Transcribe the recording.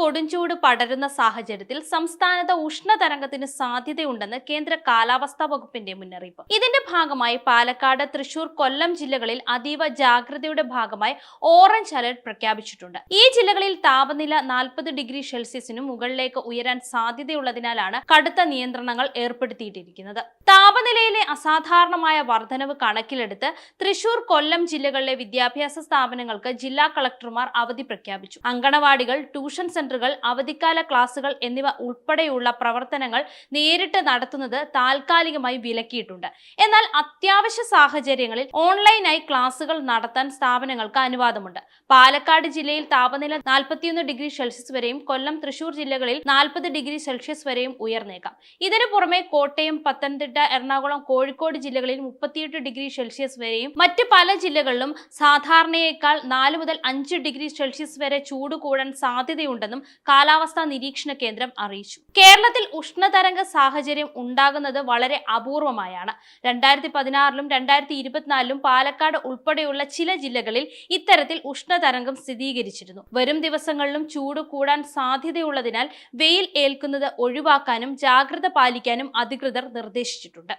കൊടുംചൂട് പടരുന്ന സാഹചര്യത്തിൽ സംസ്ഥാനത്ത് ഉഷ്ണതരംഗത്തിന് സാധ്യതയുണ്ടെന്ന് കേന്ദ്ര കാലാവസ്ഥാ വകുപ്പിന്റെ മുന്നറിയിപ്പ്. ഇതിന്റെ ഭാഗമായി പാലക്കാട്, തൃശൂർ, കൊല്ലം ജില്ലകളിൽ അതീവ ജാഗ്രതയുടെ ഭാഗമായി ഓറഞ്ച് അലർട്ട് പ്രഖ്യാപിച്ചിട്ടുണ്ട്. ഈ ജില്ലകളിൽ താപനില 40 ഡിഗ്രി സെൽഷ്യസിനു മുകളിലേക്ക് ഉയരാൻ സാധ്യതയുള്ളതിനാലാണ് കടുത്ത നിയന്ത്രണങ്ങൾ ഏർപ്പെടുത്തിയിരിക്കുന്നത്. താപനിലയിലെ അസാധാരണമായ വർധനവ് കണക്കിലെടുത്ത് തൃശൂർ, കൊല്ലം ജില്ലകളിലെ വിദ്യാഭ്യാസ സ്ഥാപനങ്ങൾക്ക് ജില്ലാ കളക്ടർമാർ അവധി പ്രഖ്യാപിച്ചു. അങ്കണവാടികൾ, ട്യൂഷൻ സെന്ററുകൾ, അവധിക്കാല ക്ലാസുകൾ എന്നിവ ഉൾപ്പെടെയുള്ള പ്രവർത്തനങ്ങൾ നേരിട്ട് നടത്തുന്നത് താൽക്കാലികമായി വിലക്കിയിട്ടുണ്ട്. എന്നാൽ അത്യാവശ്യ സാഹചര്യങ്ങളിൽ ഓൺലൈനായി ക്ലാസുകൾ നടത്താൻ സ്ഥാപനങ്ങൾക്ക് അനുവാദമുണ്ട്. പാലക്കാട് ജില്ലയിൽ താപനില 41 ഡിഗ്രി സെൽഷ്യസ് വരെയും കൊല്ലം, തൃശൂർ ജില്ലകളിൽ 40 ഡിഗ്രി സെൽഷ്യസ് വരെയും ഉയർന്നേക്കാം. ഇതിനു പുറമെ കോട്ടയം, പത്തനംതിട്ട, എറണാകുളം, കോഴിക്കോട് ജില്ലകളിൽ 38 ഡിഗ്രി സെൽഷ്യസ് വരെയും മറ്റ് പല ജില്ലകളിലും സാധാരണയേക്കാൾ 4 മുതൽ 5 ഡിഗ്രി സെൽഷ്യസ് വരെ ചൂട് കൂടാൻ സാധ്യതയുണ്ടെന്നും കാലാവസ്ഥാ നിരീക്ഷണ കേന്ദ്രം അറിയിച്ചു. കേരളത്തിൽ ഉഷ്ണതരംഗ സാഹചര്യം ഉണ്ടാകുന്നത് വളരെ അപൂർവമായാണ്. 2016ലും 2024ലും പാലക്കാട് ഉൾപ്പെടെയുള്ള ചില ജില്ലകളിൽ ഇത്തരത്തിൽ ഉഷ്ണതരംഗം സ്ഥിരീകരിച്ചിരുന്നു. വരും ദിവസങ്ങളിലും ചൂട് കൂടാൻ സാധ്യതയുള്ളതിനാൽ വെയിൽ ഏൽക്കുന്നത് ഒഴിവാക്കാനും ജാഗ്രത പാലിക്കാനും അധികൃതർ നിർദ്ദേശിച്ചിട്ടുണ്ട്.